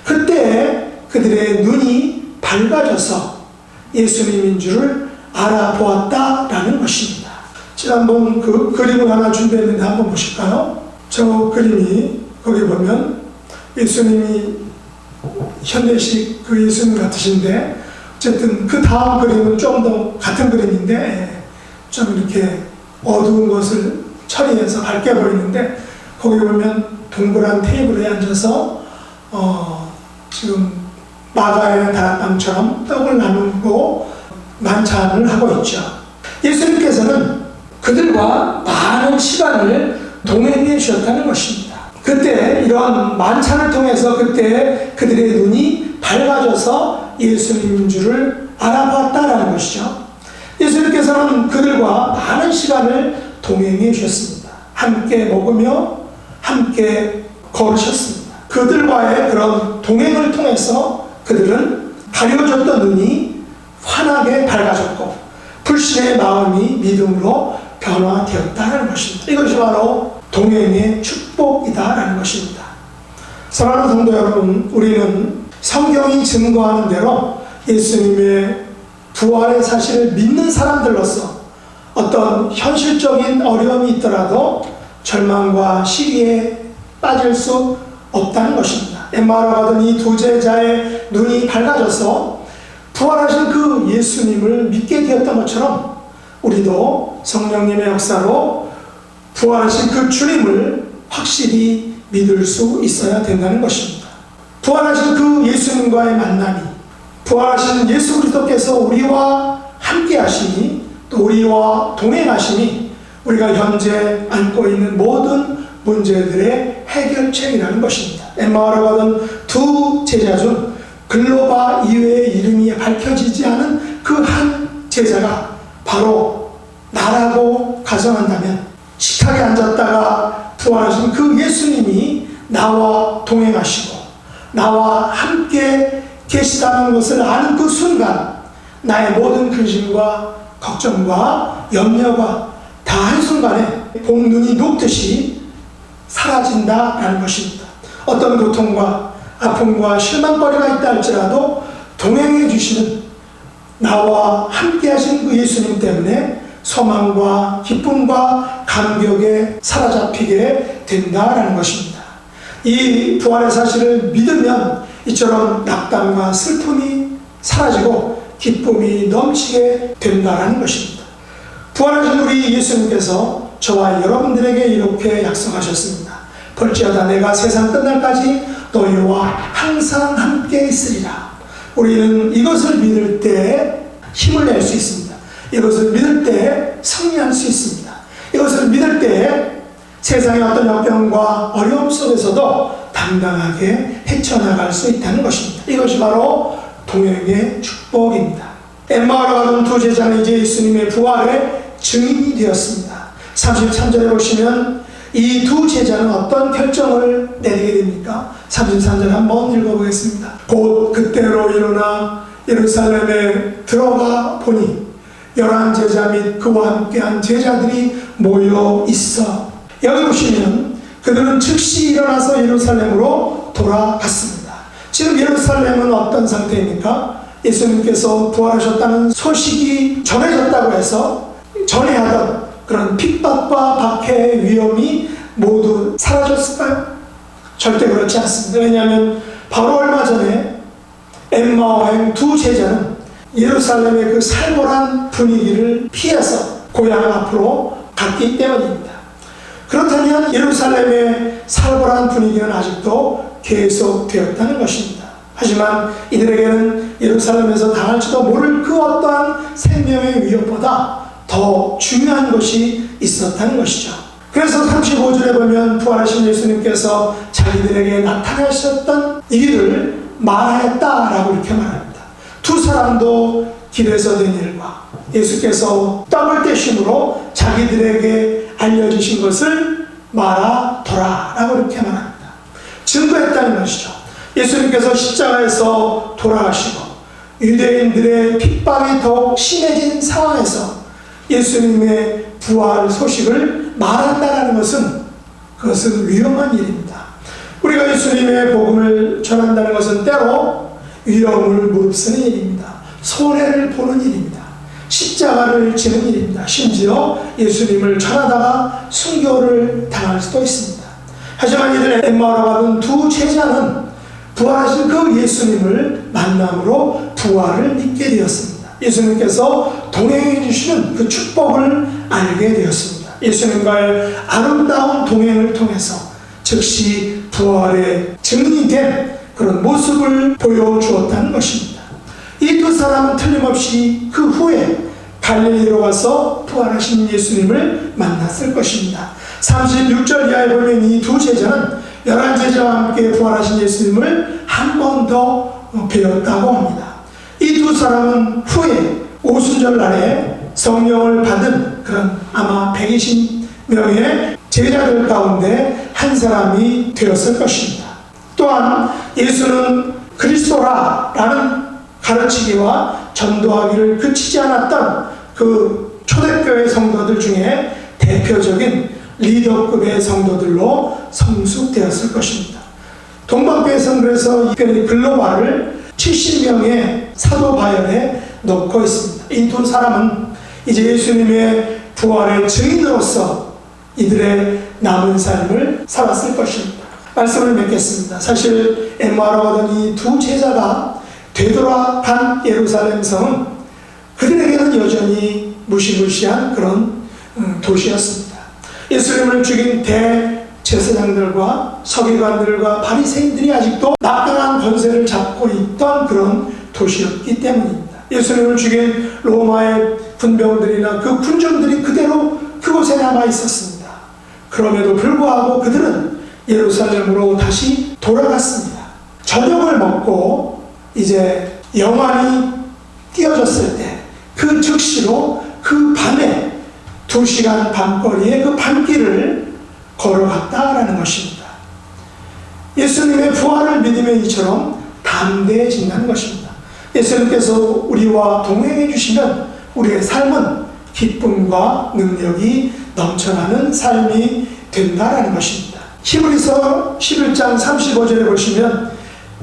그때 그들의 눈이 밝아져서 예수님인 줄을 알아보았다라는 것입니다. 지난번 그 그림을 하나 준비했는데 한번 보실까요? 저 그림이 거기 보면 예수님이 현대식 그 예수님 같으신데, 어쨌든 그 다음 그림은 좀 더 같은 그림인데 좀 이렇게 어두운 것을 처리해서 밝게 보이는데, 거기 보면 동그란 테이블에 앉아서 지금 마가의 다락방처럼 떡을 나누고 만찬을 하고 있죠. 예수님께서는 그들과 많은 시간을 동행해 주셨다는 것입니다. 그때 이런 만찬을 통해서 그때 그들의 눈이 밝아져서 예수님인 줄을 알아봤다라는 것이죠. 예수님께서는 그들과 많은 시간을 동행해 주셨습니다. 함께 먹으며 함께 걸으셨습니다. 그들과의 그런 동행을 통해서 그들은 가려졌던 눈이 환하게 밝아졌고 불신의 마음이 믿음으로 변화되었다는 것입니다. 이것이 바로 동행의 축복이다라는 것입니다. 사랑하는 성도 여러분, 우리는 성경이 증거하는 대로 예수님의 부활의 사실을 믿는 사람들로서 어떤 현실적인 어려움이 있더라도 절망과 시기에 빠질 수 없다는 것입니다. 엠마오로 가던 이 두 제자의 눈이 밝아져서 부활하신 그 예수님을 믿게 되었던 것처럼 우리도 성령님의 역사로 부활하신 그 주님을 확실히 믿을 수 있어야 된다는 것입니다. 부활하신 그 예수님과의 만남이, 부활하신 예수 그리스도께서 우리와 함께 하시니 또 우리와 동행하시니 우리가 현재 안고 있는 모든 문제들의 해결책이라는 것입니다. 엠마오로 가던 두 제자 중 글로바 이외의 이름이 밝혀지지 않은 그 한 제자가 바로 나라고 가정한다면, 식탁에 앉았다가 부활하신 그 예수님이 나와 동행하시고 나와 함께 계시다는 것을 아는 그 순간 나의 모든 근심과 걱정과 염려가 다 한순간에 봄눈이 녹듯이 사라진다라는 것입니다. 어떤 고통과 아픔과 실망거리가 있다 할지라도 동행해 주시는 나와 함께 하신 그 예수님 때문에 소망과 기쁨과 감격에 사로잡히게 된다라는 것입니다. 이 부활의 사실을 믿으면 이처럼 낙담과 슬픔이 사라지고 기쁨이 넘치게 된다는 것입니다. 부활하신 우리 예수님께서 저와 여러분들에게 이렇게 약속하셨습니다. 볼지어다 내가 세상 끝날까지 너희와 항상 함께 있으리라. 우리는 이것을 믿을 때 힘을 낼 수 있습니다. 이것을 믿을 때 승리할 수 있습니다. 이것을 믿을 때 세상의 어떤 역경과 어려움 속에서도 당당하게 헤쳐나갈 수 있다는 것입니다. 이것이 바로 동행의 축복입니다. 엠마오로 가던 두 제자는 이제 예수님의 부활의 증인이 되었습니다. 33절에 보시면 이 두 제자는 어떤 결정을 내리게 됩니까? 33절 한번 읽어보겠습니다. 곧 그때로 일어나 예루살렘에 들어가 보니 11제자 및 그와 함께한 제자들이 모여 있어. 여기 보시면 그들은 즉시 일어나서 예루살렘으로 돌아갔습니다. 지금 예루살렘은 어떤 상태입니까? 예수님께서 부활하셨다는 소식이 전해졌다고 해서 전해하던 그런 핍박과 박해의 위험이 모두 사라졌을까요? 절대 그렇지 않습니다. 왜냐하면 바로 얼마 전에 엠마오행 두 제자는 예루살렘의 그 살벌한 분위기를 피해서 고향 앞으로 갔기 때문입니다. 그렇다면 예루살렘의 살벌한 분위기는 아직도 계속되었다는 것입니다. 하지만 이들에게는 예루살렘에서 당할지도 모를 그 어떠한 생명의 위협보다 더 중요한 것이 있었다는 것이죠. 그래서 35절에 보면 부활하신 예수님께서 자기들에게 나타나셨던 일을 말하였다라고 이렇게 말합니다. 두 사람도 길에서 된 일과 예수께서 떡을 떼심으로 자기들에게 알려주신 것을 말하더라라고 이렇게 말합니다. 증거했다는 것이죠. 예수님께서 십자가에서 돌아가시고 유대인들의 핍박이 더욱 심해진 상황에서 예수님의 부활 소식을 말한다는 것은 그것은 위험한 일입니다. 우리가 예수님의 복음을 전한다는 것은 때로 위험을 무릅쓰는 일입니다. 손해를 보는 일입니다. 십자가를 지는 일입니다. 심지어 예수님을 전하다가 순교를 당할 수도 있습니다. 하지만 이들 엠마오로 가던 두 제자는 부활하신 그 예수님을 만남으로 부활을 믿게 되었습니다. 예수님께서 동행해 주시는 그 축복을 알게 되었습니다. 예수님과의 아름다운 동행을 통해서 즉시 부활의 증인이 된 그런 모습을 보여주었다는 것입니다. 이 두 사람은 틀림없이 그 후에 갈릴리로 가서 부활하신 예수님을 만났을 것입니다. 36절 이하에 보면 이 두 제자는 11제자와 함께 부활하신 예수님을 한 번 더 배웠다고 합니다. 이 두 사람은 후에 오순절날에 성령을 받은 그런 아마 120명의 제자들 가운데 한 사람이 되었을 것입니다. 또한 예수는 그리스도라라는 가르치기와 전도하기를 그치지 않았던 그 초대교회 성도들 중에 대표적인 리더급의 성도들로 성숙되었을 것입니다. 동방교회에서는 그래서 특별히 글로바를 70명의 사도 바열에 넣고 있습니다. 이 두 사람은 이제 예수님의 부활의 증인으로서 이들의 남은 삶을 살았을 것입니다. 말씀을 맺겠습니다. 사실 엠마오로 가던 이 두 제자가 되돌아간 예루살렘 성은 그들에게는 여전히 무시무시한 그런 도시였습니다. 예수님을 죽인 대제사장들과 서기관들과 바리새인들이 아직도 막강한 권세를 잡고 있던 그런 도시였기 때문입니다. 예수님을 죽인 로마의 군병들이나 그 군중들이 그대로 그곳에 남아 있었습니다. 그럼에도 불구하고 그들은 예루살렘으로 다시 돌아갔습니다. 저녁을 먹고 이제 영안이 띄어졌을 때 그 즉시로 그 밤에 2시간 밤거리의 그 밤길을 걸어갔다라는 것입니다. 예수님의 부활을 믿으면 이처럼 담대해진다는 것입니다. 예수님께서 우리와 동행해 주시면 우리의 삶은 기쁨과 능력이 넘쳐나는 삶이 된다라는 것입니다. 히브리서 11장 35절에 보시면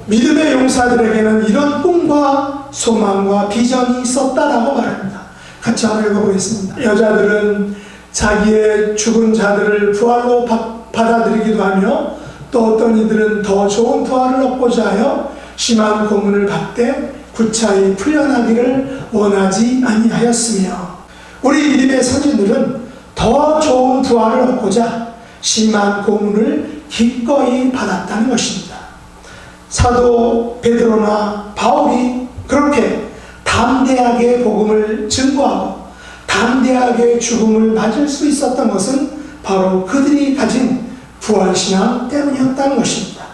믿음의 용사들에게는 이런 꿈과 소망과 비전이 있었다라고 말합니다. 같이 한번 읽어보겠습니다. 여자들은 자기의 죽은 자들을 부활로 받아들이기도 하며 또 어떤 이들은 더 좋은 부활을 얻고자 하여 심한 고문을 받되 구차히 풀려나기를 원하지 아니하였으며 우리 믿음의 선진들은 더 좋은 부활을 얻고자 심한 고문을 기꺼이 받았다는 것입니다. 사도 베드로나 바울이 그렇게 담대하게 복음을 증거하고 담대하게 죽음을 맞을 수 있었던 것은 바로 그들이 가진 부활신앙 때문이었다는 것입니다.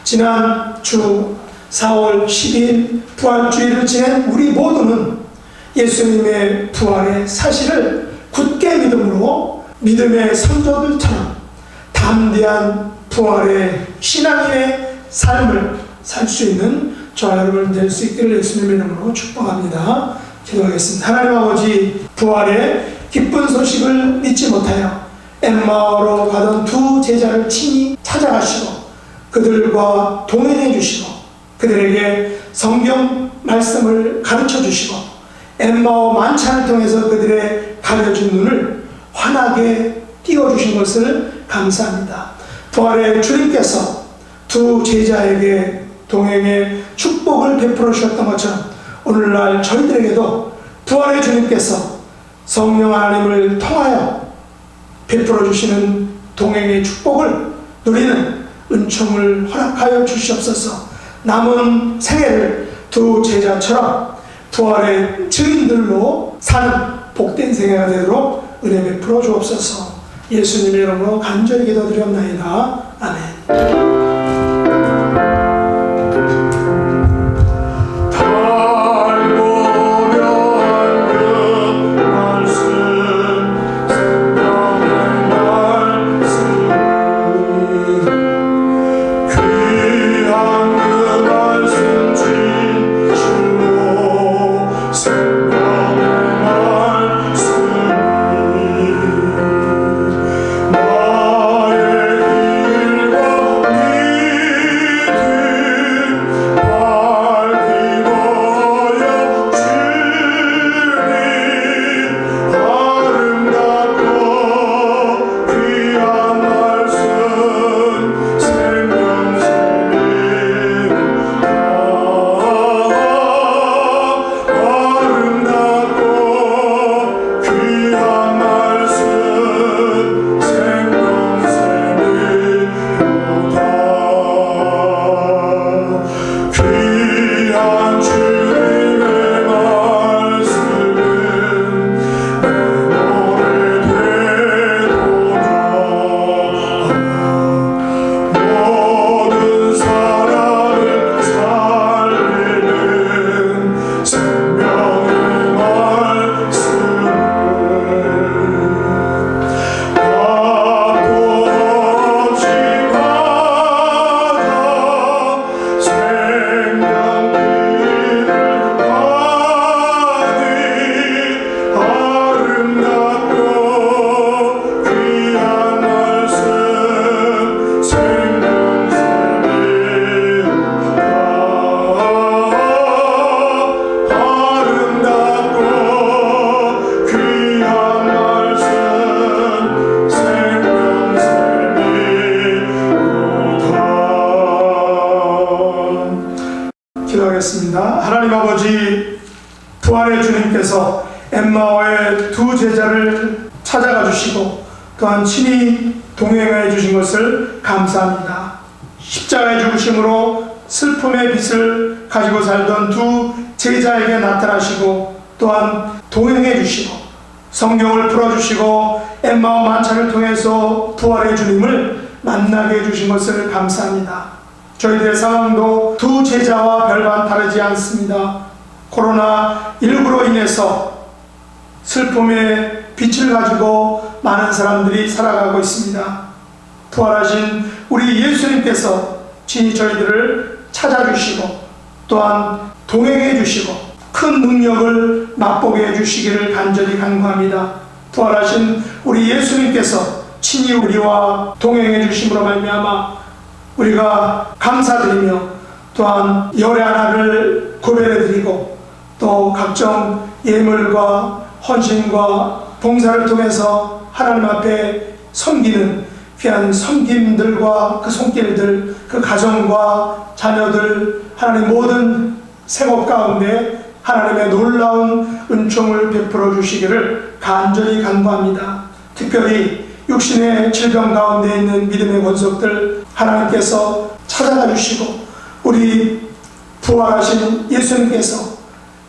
지난 주 4월 12일 부활주의를 지낸 우리 모두는 예수님의 부활의 사실을 굳게 믿음으로 믿음의 성도들처럼 담대한 부활의 신앙인의 삶을 살 수 있는 저와 여러분 될 수 있기를 예수님의 이름으로 축복합니다. 기도하겠습니다. 하나님 아버지, 부활의 기쁜 소식을 믿지 못하여 엠마오로 가던 두 제자를 친히 찾아가시고 그들과 동행해 주시고 그들에게 성경 말씀을 가르쳐 주시고 엠마오 만찬을 통해서 그들의 가려진 눈을 환하게 띄워주신 것을 감사합니다. 부활의 주님께서 두 제자에게 동행의 축복을 베풀어 주셨던 것처럼 오늘날 저희들에게도 부활의 주님께서 성령 하나님을 통하여 베풀어 주시는 동행의 축복을 누리는 은총을 허락하여 주시옵소서. 남은 생애를 두 제자처럼 부활의 증인들로 사는 복된 생애가 되도록 은혜 베풀어 주옵소서. 예수님의 이름으로 간절히 기도드렸나이다. 아멘. 기도하겠습니다. 하나님 아버지, 부활의 주님께서 엠마오의 두 제자를 찾아가 주시고 또한 친히 동행해 주신 것을 감사합니다. 십자가의 죽으심으로 슬픔의 빛을 가지고 살던 두 제자에게 나타나시고 또한 동행해 주시고 성경을 풀어주시고 엠마오 만찬을 통해서 부활의 주님을 만나게 해주신 것을 감사합니다. 저희들의 상황도 두 제자와 별반 다르지 않습니다. 코로나19로 인해서 슬픔의 빛을 가지고 많은 사람들이 살아가고 있습니다. 부활하신 우리 예수님께서 친히 저희들을 찾아주시고 또한 동행해 주시고 큰 능력을 맛보게 해주시기를 간절히 간구합니다. 부활하신 우리 예수님께서 친히 우리와 동행해 주심으로 말미암아 우리가 감사드리며 또한 열의 하나를 고백해 드리고 또 각종 예물과 헌신과 봉사를 통해서 하나님 앞에 섬기는 귀한 섬김들과 그 손길들, 그 가정과 자녀들, 하나님 모든 생업 가운데 하나님의 놀라운 은총을 베풀어 주시기를 간절히 간구합니다. 특별히 육신의 질병 가운데 있는 믿음의 권속들 하나님께서 찾아가 주시고 우리 부활하신 예수님께서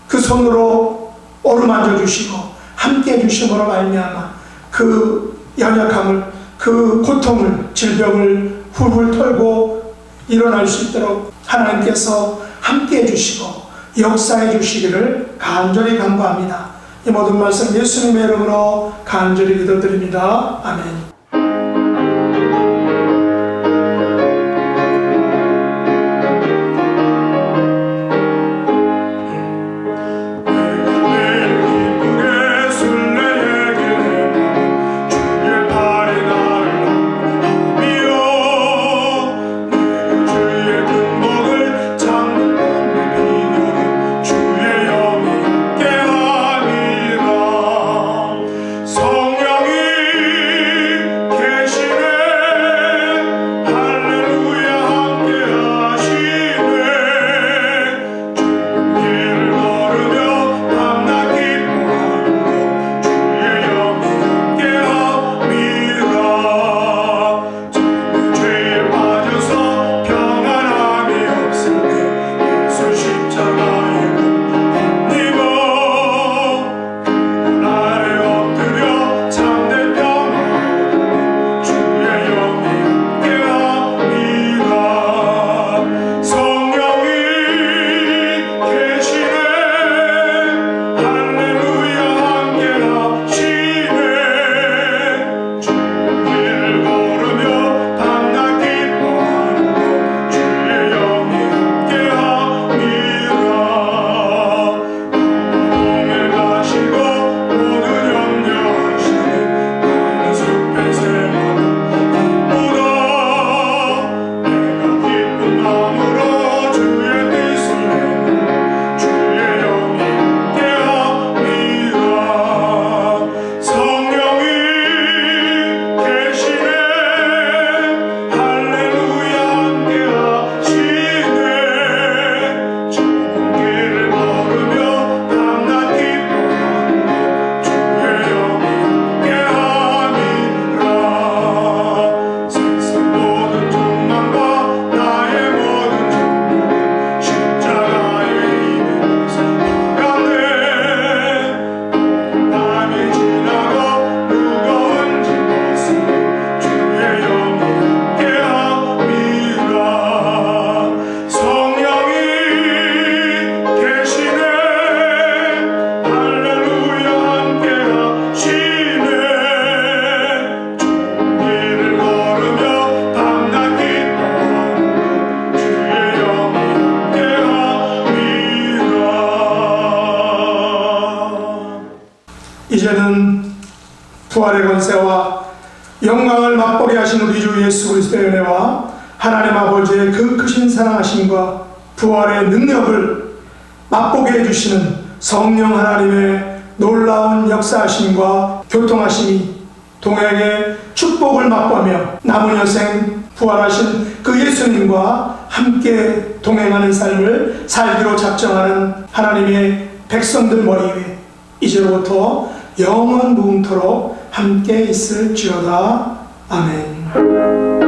그 손으로 어루만져 주시고 함께 해주심으로 말미암아 그 연약함을, 그 고통을, 질병을 훌훌 털고 일어날 수 있도록 하나님께서 함께 해주시고 역사해 주시기를 간절히 간구합니다. 이 모든 말씀 예수님의 이름으로 간절히 기도드립니다. 아멘. 이제는 부활의 권세와 영광을 맛보게 하신 우리 주 예수 그리스도의 은혜와 하나님 아버지의 그 크신 사랑하심과 부활의 능력을 맛보게 해주시는 성령 하나님의 놀라운 역사하심과 교통하심이 동행의 축복을 맛보며 남은 여생 부활하신 그 예수님과 함께 동행하는 삶을 살기로 작정하는 하나님의 백성들 머리 위에 이제로부터 영원 무음토록 함께 있을지어다. 아멘.